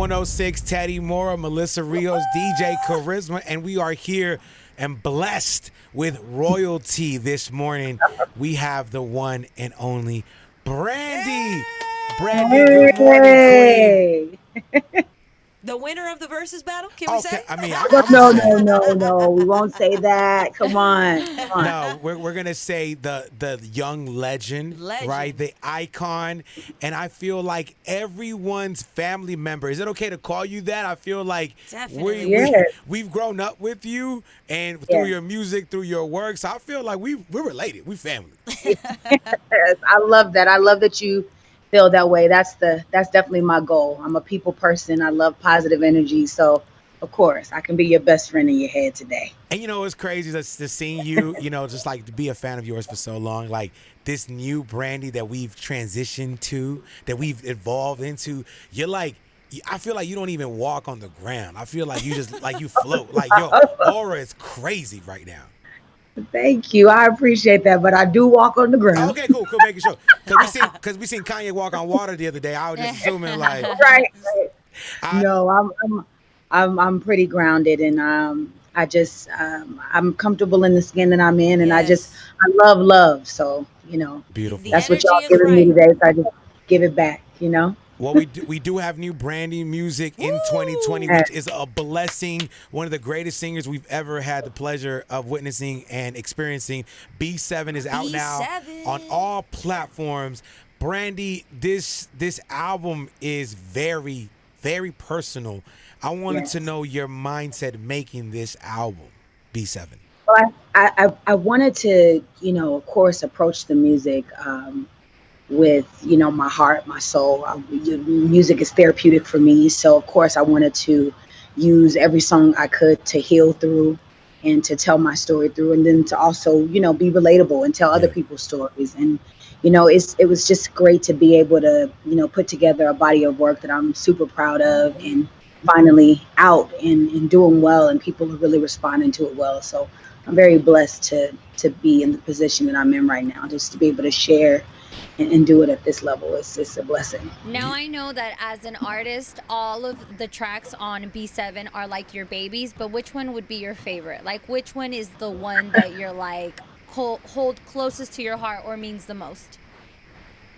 106, Teddy Mora, Melissa Rios, DJ Carisma, and we are here and blessed with royalty this morning. We have the one and only Brandy. Brandy, good morning, Queen. The winner of the Verzuz Battle, can we say? I mean, No. We won't say that. Come on. No, we're gonna say the young legend, right? The icon, and I feel like everyone's family member. Is it okay to call you that? I feel like we've grown up with you, and through your music, through your work. So I feel like we're related. We family. Yes, I love that. I love that you feel that way. That's definitely my goal. I'm a people person. I love positive energy. So of course I can be your best friend in your head today. And it's crazy to seeing you, just like to be a fan of yours for so long. Like this new Brandy that we've transitioned to, that we've evolved into. You're like, I feel like you don't even walk on the ground. I feel like you just like you float. Like your aura is crazy right now. Thank you. I appreciate that, but I do walk on the ground. Okay, cool, making sure. Because we seen Kanye walk on water the other day. I was just assuming like right. No, I'm pretty grounded, and I just I'm comfortable in the skin that I'm in, and I love love. So beautiful. That's what y'all giving me today. So I just give it back. Well, we do have new Brandy music in 2020, which is a blessing. One of the greatest singers we've ever had the pleasure of witnessing and experiencing. B7 is out now on all platforms. Brandy, this album is very, very personal. I wanted to know your mindset making this album, B7. Well, I wanted to, of course, approach the music with my heart, my soul. Music is therapeutic for me, so of course I wanted to use every song I could to heal through and to tell my story through, and then to also be relatable and tell other people's stories. And it was just great to be able to put together a body of work that I'm super proud of, and finally out and doing well, and people are really responding to it well. So I'm very blessed to be in the position that I'm in right now, just to be able to share and do it at this level. It's a blessing. Now I know that as an artist, all of the tracks on B7 are like your babies, but which one would be your favorite? Like, which one is the one that you're like hold closest to your heart or means the most?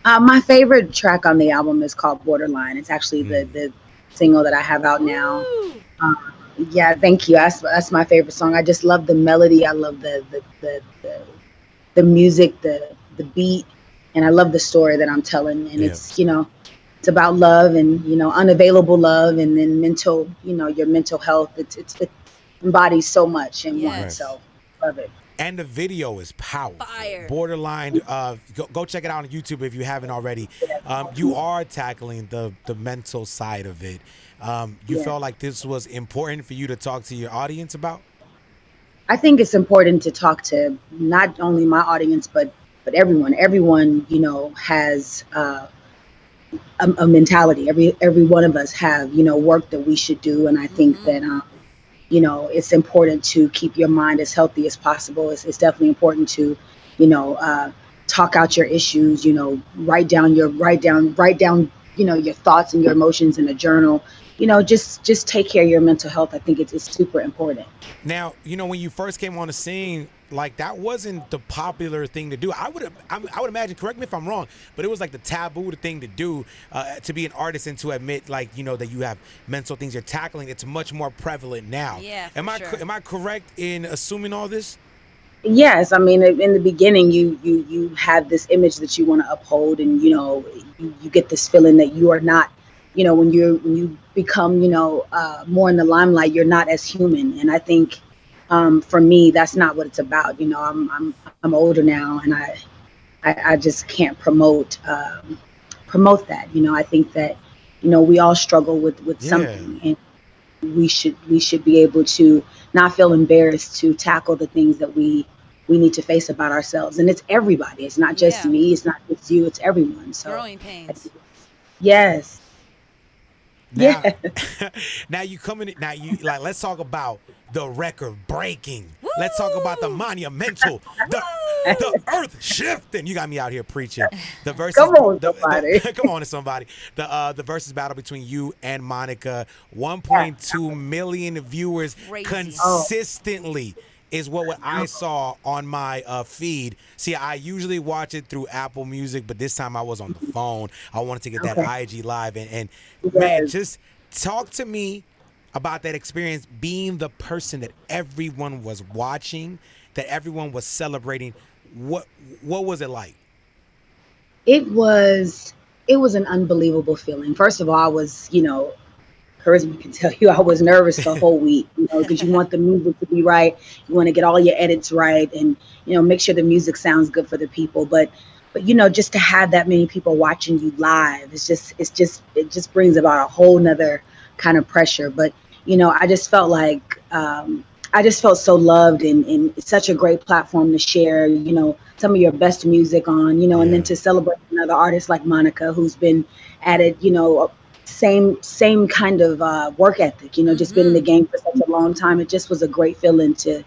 My favorite track on the album is called Borderline. It's actually the single that I have out now. Yeah, thank you. That's my favorite song. I just love the melody. I love the music, the beat. And I love the story that I'm telling, and it's it's about love and unavailable love, and then mental your mental health. It embodies so much in one, so love it. And the video is powerful. Fire. Borderline. Go check it out on YouTube if you haven't already. You are tackling the mental side of it. You felt like this was important for you to talk to your audience about? I think it's important to talk to not only my audience, but everyone. Everyone, has a mentality. Every one of us have, work that we should do. And I think that, it's important to keep your mind as healthy as possible. It's definitely important to, talk out your issues, write down, your thoughts and your emotions in a journal. Just take care of your mental health. I think it's super important. Now, when you first came on the scene, like that wasn't the popular thing to do. I would imagine, correct me if I'm wrong, but it was like the taboo thing to do, to be an artist and to admit that you have mental things you're tackling. It's much more prevalent now. Yeah, am I correct in assuming all this? Yes, I mean, in the beginning, you have this image that you want to uphold, and you get this feeling that you are not. When you become more in the limelight, you're not as human, and I think. For me, that's not what it's about. I'm older now, and I just can't promote that. I think that we all struggle with something, and we should be able to not feel embarrassed to tackle the things that we need to face about ourselves. And it's everybody. It's not just me. It's not just you. It's everyone. So growing pains. Yes. Now, now you coming in. Now you let's talk about the record breaking. Let's talk about the monumental, The earth shifting. You got me out here preaching. The verses. Come on, somebody. Come on, to somebody. The versus battle between you and Monica. 1.2 million viewers Crazy. consistently is what I saw on my feed. See, I usually watch it through Apple Music, but this time I was on the phone. I wanted to get that IG live, and man, just talk to me about that experience, being the person that everyone was watching, that everyone was celebrating. What was it like? It was an unbelievable feeling. First of all, I was, Carisma can tell you, I was nervous the whole week, because you want the music to be right. You want to get all your edits right and, make sure the music sounds good for the people. But just to have that many people watching you live, it just brings about a whole nother kind of pressure. But, I just felt like, I just felt so loved, and it's such a great platform to share, some of your best music on, and then to celebrate another artist like Monica, who's been at it, same kind of work ethic, just been in the game for such a long time. It just was a great feeling to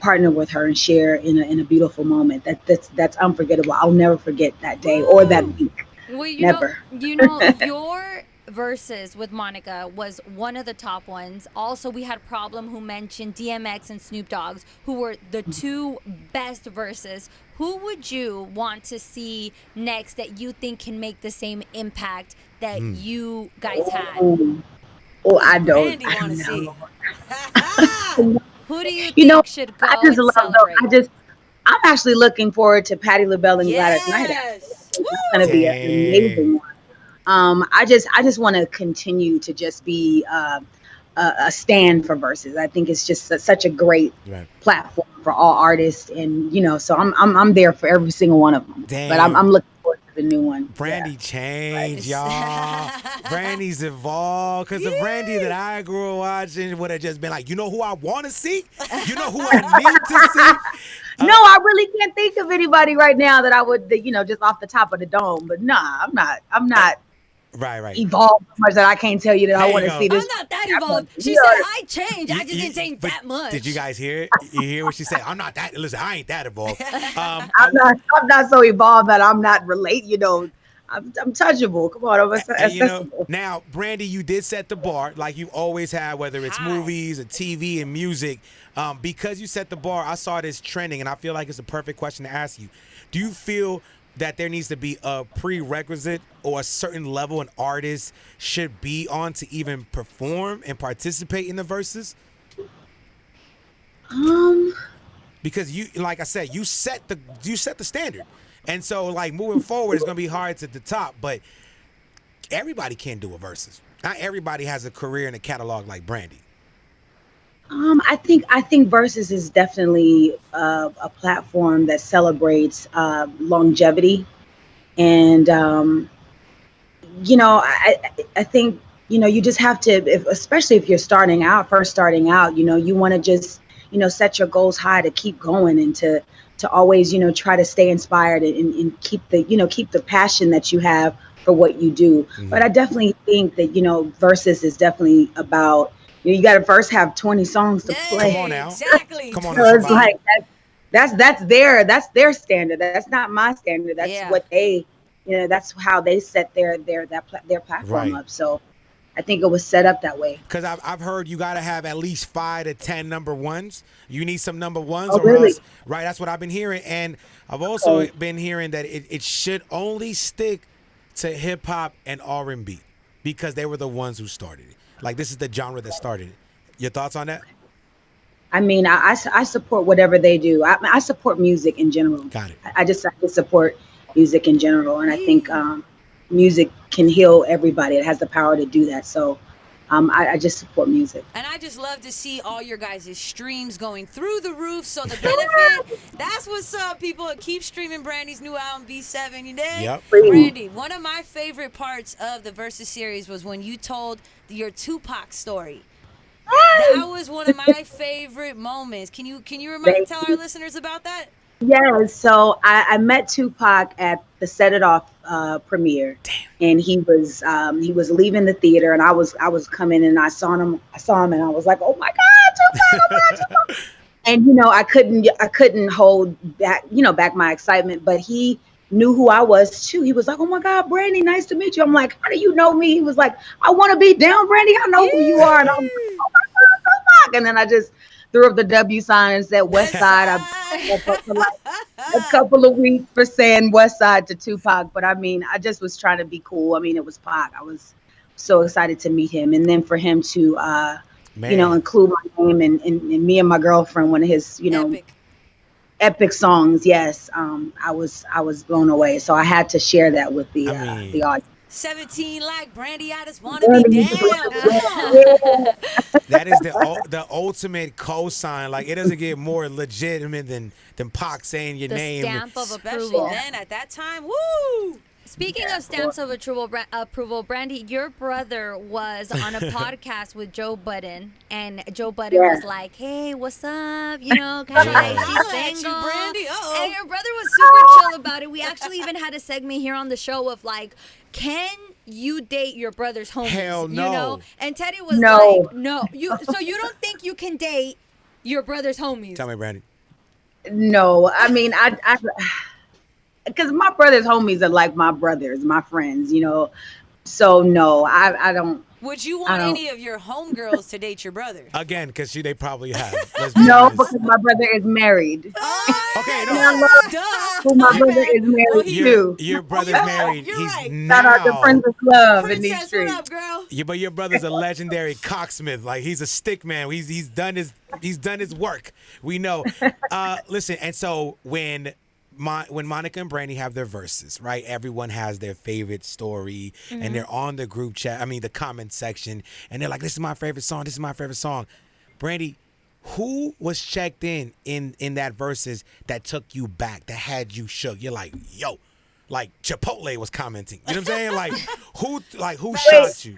partner with her and share in a beautiful moment. That's unforgettable. I'll never forget that day or that week. Well, Never. Your versus with Monica was one of the top ones. Also, we had Problem, who mentioned DMX and Snoop Dogg's, who were the two best verses. Who would you want to see next that you think can make the same impact that you guys had? I don't. Brandy I want don't to know. see. Who do you think should go I just and love celebrate? I'm actually looking forward to Patti LaBelle and Gladys Knight. Yes. It's going to be an amazing one. I just want to continue to just be a stand for verses. I think it's just such a great platform for all artists, and so I'm there for every single one of them. Damn. But I'm looking forward to the new one. Brandy changed, y'all. Brandy's evolved, because the Brandy that I grew up watching would have just been like, who I want to see? You know who I need to see? No, I really can't think of anybody right now that I would, just off the top of the dome. But nah, I'm not Right. evolved so much that I can't tell you that I want to see this. I'm not that evolved. She Yeah. said I changed. I just didn't change But that much. Did you guys hear it? You hear what she said? I'm not that. Listen, I ain't that evolved. I'm not so evolved that I'm not I'm touchable. Come on, I'm accessible. Now, Brandy, you did set the bar like you always have, whether it's movies or TV and music. Because you set the bar, I saw this trending, and I feel like it's a perfect question to ask you. Do you feel that there needs to be a prerequisite or a certain level an artist should be on to even perform and participate in the verses? Because you, like I said, you set the standard. And so, like, moving forward, it's going to be hard at the top, but everybody can do a versus. Not everybody has a career and a catalog like Brandy. I think Versus is definitely a platform that celebrates longevity, and I think you just have to, especially if you're first starting out, you want to just set your goals high to keep going and to always try to stay inspired and keep the passion that you have for what you do. But I definitely think that Versus is definitely about. You got to first have 20 songs to play. Come on now. Exactly. Come on So now, it's somebody. like that's their standard. That's not my standard. That's what they, that's how they set their platform up. So I think it was set up that way. Because I've heard you got to have at least 5 to 10 number ones. You need some number ones, Oh, or really? else, right? That's what I've been hearing, and I've also been hearing that it should only stick to hip hop and R&B because they were the ones who started it. Like, this is the genre that started it. Your thoughts on that? I mean, I support whatever they do. I support music in general. Got it. I just support music in general, and I think music can heal everybody. It has the power to do that. So I just support music. And I just love to see all your guys' streams going through the roof. So the benefit, that's what's up, people. Keep streaming Brandy's new album, B7, you dig? Yep. Brandy, one of my favorite parts of the Versus series was when you told your Tupac story. That was one of my favorite moments. Can you tell our listeners about that? Yeah, so I met Tupac at the Set It Off premiere. Damn. And he was leaving the theater, and I was coming, and I saw him and I was like, oh my God, Tupac, oh my God, Tupac. and I couldn't hold back, back my excitement, but he knew who I was too. He was like, "Oh my God, Brandy, nice to meet you." I'm like, "How do you know me?" He was like, "I want to be down, Brandy. I know who you are." And I'm like, "Oh my God, so fuck." And then I just threw up the W sign and said West Side. I up for like a couple of weeks for saying West Side to Tupac, but I mean, I just was trying to be cool. I mean, it was Pac. I was so excited to meet him, and then for him to Man. include my name and me and my girlfriend, one of his, Epic. epic songs. Yes. I was blown away. So I had to share that with I the mean, audience. 17 like Brandy, I just want to be down. Come on. Yeah. that is the ultimate cosign. Like it doesn't get more legitimate than Pac saying your The name. stamp of Especially approval. then at that time. Woo! Speaking of stamps of approval, Brandy, your brother was on a podcast with Joe Budden, and Joe Budden Yeah. was like, "Hey, what's up? You know, kind of Yeah. like she's Holla at you, single." Brandy. Uh-oh. And your brother was super chill about it. We actually even had a segment here on the show of like, can you date your brother's homies? Hell You no. know? And Teddy was No. like, "No, so you don't think you can date your brother's homies?" Tell me, Brandy. No, I mean, because my brother's homies are like my brothers, my friends, So no, I don't. Would you I want don't- any of your homegirls to date your brother? Again, because they probably have. Let's be No, honest. because my brother is married. Okay, And I no. love Duh. who my My brother bad. is married Oh, he- to. Your brother's You're right. married. You're He's right. Shout out to now. Princess Love in these Princess, what streets. up, girl? Yeah, but your brother's a legendary cocksmith. Like he's a stick man. He's done his work. We know. Listen, and so when Monica and Brandy have their verses, right? Everyone has their favorite story, and they're on the group chat. I mean, the comment section, and they're like, "This is my favorite song. This is my favorite song." Brandy, who was checked in that verses that took you back, that had you shook? You're like, "Yo." Like Chipotle was commenting. You know what I'm saying? Who shot you?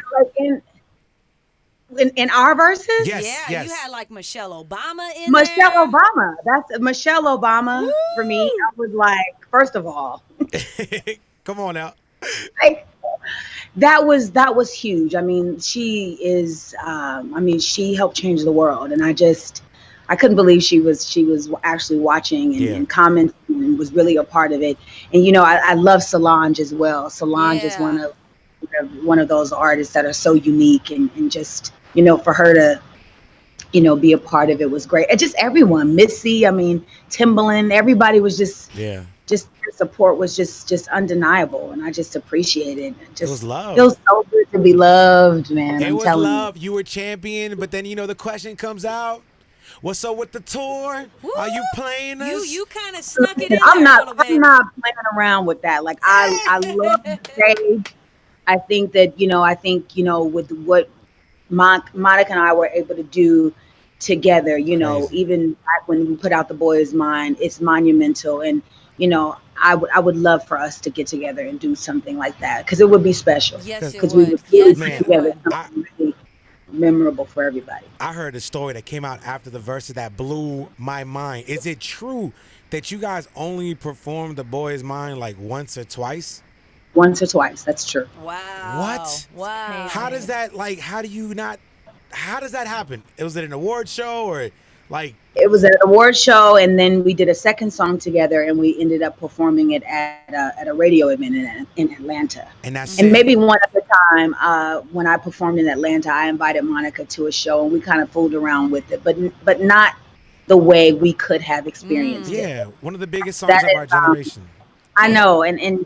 Like in our verses? Yes, Yeah, yes. you had like Michelle Obama in Michelle there. Obama. That's Michelle Obama for me. I was like, first of all, Come on now. like, that was huge. I mean, she is. She helped change the world, and I couldn't believe she was actually watching and commenting and was really a part of it. And I love Solange as well. Solange is Yeah. one of those artists that are so unique, and just for her to be a part of it was great. And just everyone, Missy, I mean, Timbaland, everybody was just their support was just undeniable, and I just appreciated it. Just, It was love. Feels so good to be loved, man. It I'm was telling love. You were champion, but then the question comes out. What's up with the tour? Woo! Are you playing us? You kind of snuck it in you. there a little bit. I'm not playing around with that. Like I love the stage. I think that with what Monica and I were able to do together, Crazy. even back when we put out The Boy Is Mine, it's monumental. And I would love for us to get together and do something like that, because it would be special. Yes, it Because we would. would really Yes, put Man, it together would. something really memorable for everybody. I heard a story that came out after the verses that blew my mind. Is it true that you guys only performed The Boy Is Mine like once or twice? Once or twice, that's true. Wow. What? Wow. How does that how does that happen? Was it an award show or like? It was at an award show, and then we did a second song together, and we ended up performing it at a radio event in Atlanta. And that's And it? maybe one other time, when I performed in Atlanta, I invited Monica to a show, and we kind of fooled around with it, but not the way we could have experienced it. Yeah, one of the biggest songs That of our is, generation. I know, and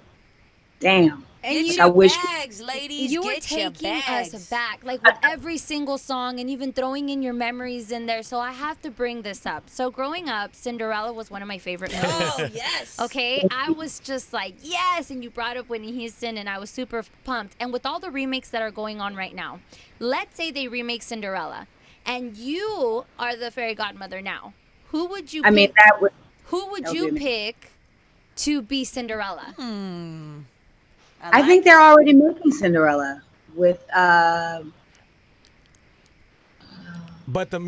damn. And Get you your I wish- bags, ladies. You were Get your taking bags. us back, like with every single song, and even throwing in your memories in there. So I have to bring this up. So growing up, Cinderella was one of my favorite movies. Oh, yes. Okay, I was just like, yes, and you brought up Whitney Houston, and I was super pumped. And with all the remakes that are going on right now, let's say they remake Cinderella, and you are the fairy godmother now. Who would you? I mean, pick? that was Who would that would you be me. pick to be Cinderella? I think they're already making Cinderella with But the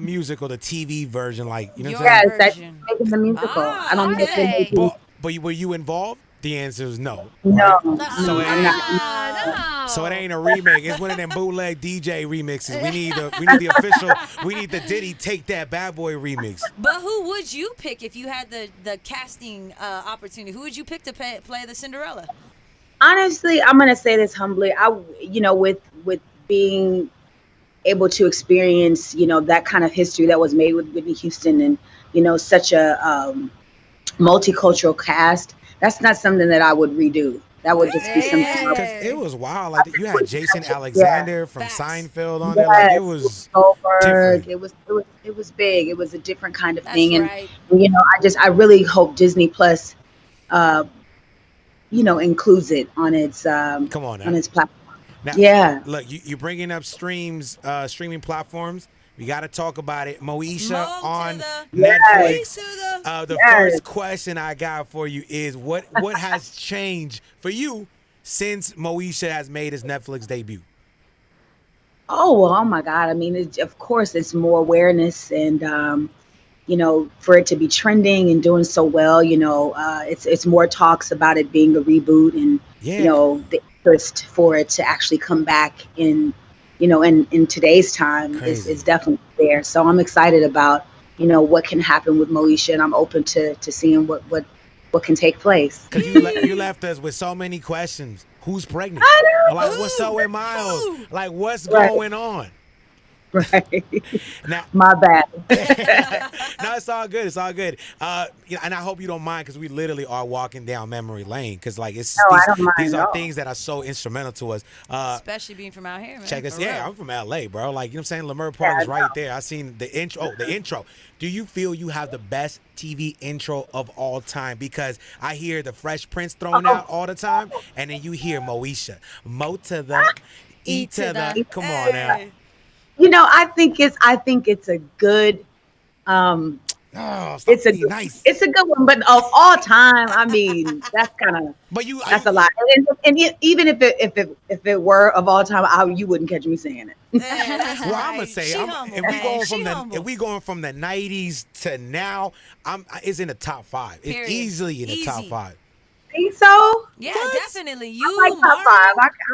musical, the TV version, like you know what I'm Your saying? yes, that's version. making the musical. Ah, I don't know if they're okay. making But were you involved? The answer is no. No, Right? So I'm not. No. So it ain't a remake. It's one of them bootleg DJ remixes. We need the official. We need the Diddy Take That Bad Boy remix. But who would you pick if you had the casting opportunity? Who would you pick to play the Cinderella? Honestly, I'm gonna say this humbly. With being able to experience, that kind of history that was made with Whitney Houston, and such a multicultural cast. That's not something that I would redo. That would just be something. Because it was wild. Like you had Jason Alexander from Seinfeld on there. Like it was Goldberg. different. It was big. It was a different kind of That's thing. right. And I really hope Disney Plus includes it on its Come on now. on its platform. Now, Yeah. Look, you're bringing up streaming platforms. We got to talk about it. Moisha on Netflix. The first question I got for you is what has changed for you since Moisha has made his Netflix debut? Oh my God. I mean, of course, it's more awareness, and for it to be trending and doing so well, it's more talks about it being a reboot, and the interest for it to actually come back in today's time is definitely there. So I'm excited about what can happen with Moisha, and I'm open to seeing what can take place. Because you left us with so many questions. Who's pregnant? I know. Like what's up with Miles? Like what's going on? Right. Now, My bad. no, it's all good. It's all good. And I hope you don't mind because we literally are walking down memory lane because like it's I don't mind these at are all. things that are so instrumental to us. Especially being from out here, man. Check us. For Yeah, real. I'm from LA, bro. Like, you know what I'm saying? Leimert Park is I right know. there. I seen the intro. Oh, the intro. Do you feel you have the best TV intro of all time? Because I hear the Fresh Prince thrown out all the time, and then you hear Moisha. Mo to the E to the. Come on now. I think it's a good Oh, it's a nice. it's a good one, but of all time, I mean, that's a lot. And even if it were of all time, you wouldn't catch me saying it. That's Well, I'm right. gonna say, She humble, if we man. going She from humble. if we going from the '90s to now, it's in the top 5. It's Period. easily in the top Easy. 5. Think so? Yeah, What? definitely. I You, like top Martin, 5.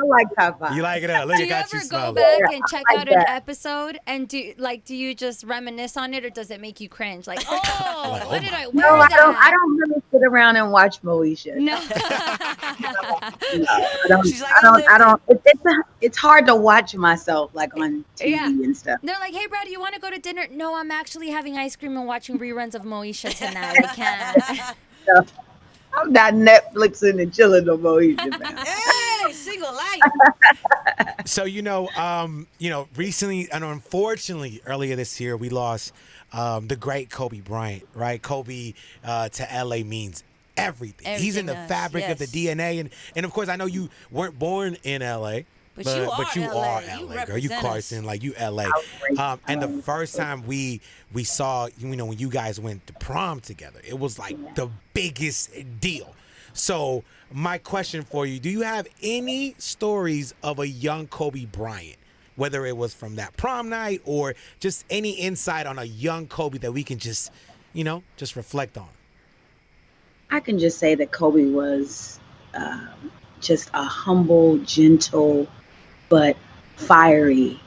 I like top 5. You like it up? Look, Do I you got you ever go smelling. back Yeah, and check I like out an that. episode and do you just reminisce on it, or does it make you cringe? Like, Like, oh, oh what did my I wear No, I that? don't really sit around and watch Moesha. No. No, She's like, I don't. It's hard to watch myself like on TV Yeah. and stuff. They're like, hey, Brad, you want to go to dinner? No, I'm actually having ice cream and watching reruns of Moesha tonight. I can't. So, I'm not Netflixing and chilling no Moesha, man. Hey, single life. So recently and unfortunately earlier this year we lost the great Kobe Bryant. Right, Kobe to LA means everything. He's in the Everything does, fabric of the DNA, and of course I know you weren't born in LA. But you are LA. are You LA, girl. You represent us. Carson, like you LA. And the first time we saw, when you guys went to prom together, it was like the biggest deal. So my question for you, do you have any stories of a young Kobe Bryant, whether it was from that prom night or just any insight on a young Kobe that we can just reflect on? I can just say that Kobe was just a humble, gentle, but fiery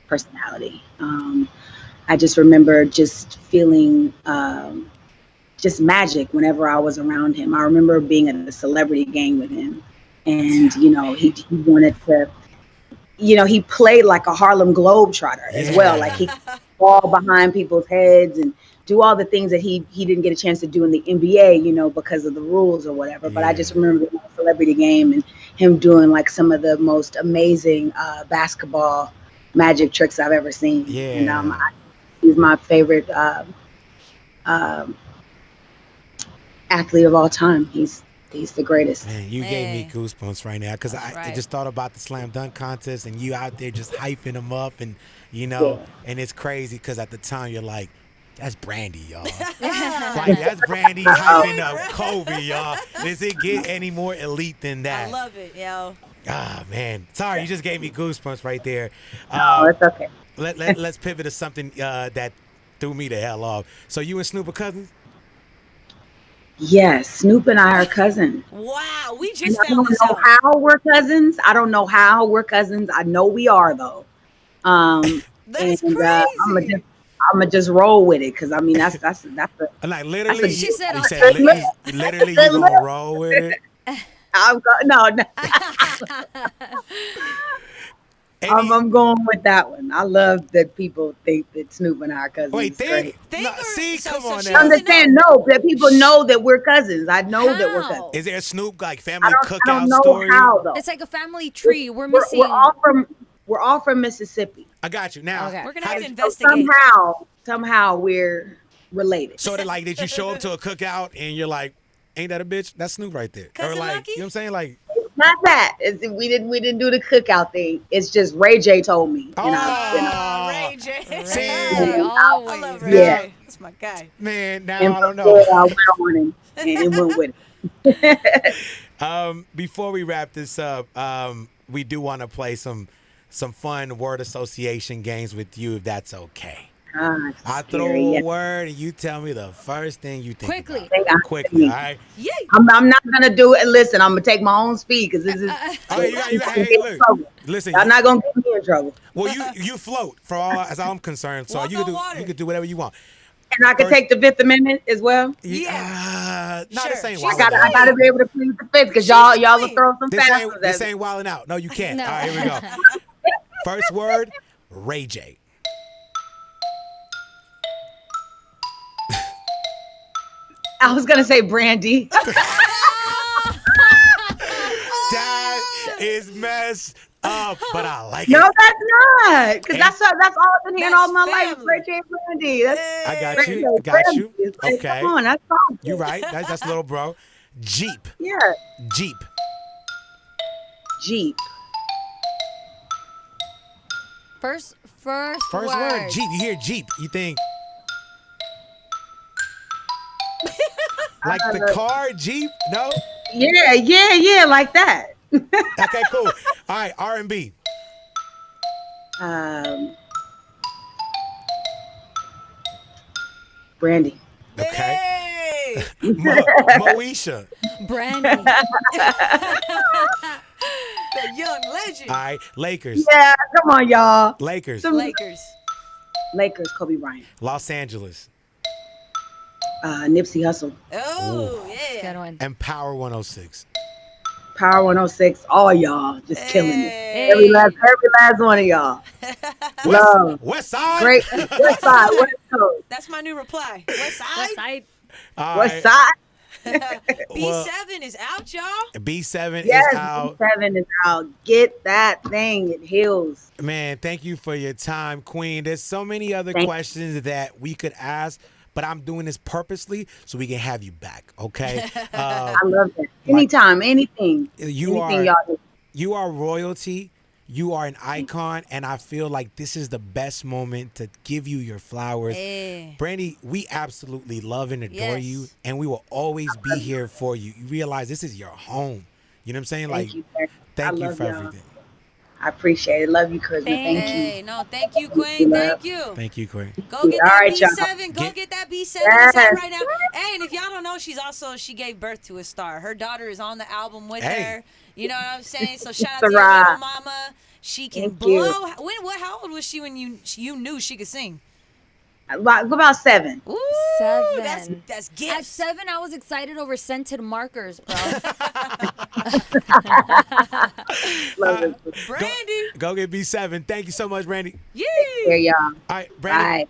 personality. I just remember just feeling just magic whenever I was around him. I remember being at a celebrity game with him, and he wanted to, he played like a Harlem Globetrotter as well. Like he could fall behind people's heads and do all the things that he didn't get a chance to do in the NBA, because of the rules or whatever. But I just remember being at a celebrity game and him doing like some of the most amazing basketball magic tricks I've ever seen. Yeah. And he's my favorite athlete of all time. He's the greatest. Man, you gave me goosebumps right now because I right. just thought about the slam dunk contest and you out there just hyping him up and and it's crazy because at the time you're like, that's Brandy, y'all. Like, that's Brandy hyping up Kobe, y'all. Does it get any more elite than that? I love it, yo. Ah, man. Sorry, you just gave me goosebumps right there. Oh, it's okay. Let's pivot to something that threw me the hell off. So you and Snoop are cousins? Yes, Snoop and I are cousins. Wow, we And just I found don't this know out. how we're cousins. I don't know how we're cousins. I know we are though. That's And crazy. I'm gonna just roll with it because I mean that's a Like that's literally, a She said, you "I'll said take it." literally you good gonna look. roll with it. No, Any I'm going with that one. I love that people think that Snoop and I are cousins. wait, It's great. no, Think or see, so, come so on she now. doesn't Understand? know. No, that people know that we're cousins. I know that we're cousins. How? Is there a Snoop like I family don't cookout know story? how though. It's like a family tree. We're We're missing. we're all from Mississippi. I got you now. Okay. We're gonna how have to did- So investigate. somehow we're related. So like, did you show up to a cookout and you're like, ain't that a bitch? That's Snoop right there. Or Cousin like, Lucky? you know what I'm saying? Like, Not that. We didn't do the cookout thing. It's just Ray J told me, and Oh, Ray J. See? Ray, I always. love Ray Yeah. J. That's my guy. man, now and I don't from know. there I went on and went with it. Before we wrap this up, we do want to play some fun word association games with you, if that's okay. I throw Scary, a yeah. word and you tell me the first thing you think Quickly. about. Quickly, all right? Yay. I'm not gonna do it. Listen, I'm gonna take my own speed because this is. Oh, you got, I'm hey, in look, trouble. listen. Y'all not gonna get me in trouble. Well, you float for all as I'm concerned, so Walk you on can do water. you can do whatever you want. And I can First- take the Fifth Amendment as well. No, Sure. this ain't She's wild. I gotta be able to plead the fifth because She's y'all the will queen. throw some This passes ain't this at me. ain't wilding out. No, you can't. No. All right, here we go. First word, Ray J. I was gonna say Brandy. That is messed up, but I like No, it. that's not. Because And- that's all I've been hearing That's all my life. family. Ray J and Brandy. That's I got Ray you. J, Got Brandy. you. It's like, Okay. Come on, that's fine. You right. That's little bro. Jeep. Yeah. Jeep. Jeep. First First word. Jeep. You hear Jeep. You think like the car Jeep? No? Yeah, like that. Okay, cool. All right, R&B. Brandy. Okay. Hey. Moisha. Brandy. The young legend. All right, Lakers. Yeah, come on, y'all. Lakers. Lakers. Lakers, Kobe Bryant. Los Angeles. Nipsey Hussle. Oh, Good yeah. one. And Power 106. Power 106. All y'all just killing it. Hey. Every last one of y'all. Love. West Side. Great. West side. West coast. That's my new reply. West West Side. side. All West right. side. B7 is out, y'all. B7 Yes, is out. B7 is out. Get that thing. It heals. Man, thank you for your time, Queen. There's so many other Thank you. questions that we could ask, but I'm doing this purposely so we can have you back, okay? I love that. Anytime, anything. You anything are y'all do. you are royalty. You are an icon, and I feel like this is the best moment to give you your flowers. Hey. Brandy, we absolutely love and adore Yes. you, and we will always be here for you. You realize this is your home. You know what I'm saying? Thank like, you, sir. I thank you love for y'all. everything. I appreciate it. Love you, Charisma. Thank you. Hey, no, thank you, Queen. Thank you. Thank you, Queen. Go get All that right, y'all. B7. Go Get- get that B7. Yes. It's out right now. Hey, and if y'all don't know, she gave birth to a star. Her daughter is on the album with Hey. her. You know what I'm saying? So shout out to your Sarah. little mama. She can Thank you. blow. How old was she when you knew she could sing? About 7. Ooh, 7. That's At gifts. 7, I was excited over scented markers, bro. Love it. Brandy. Go get B7. Thank you so much, Brandy. Yeah. Here, y'all. All right, Brandy. Bye.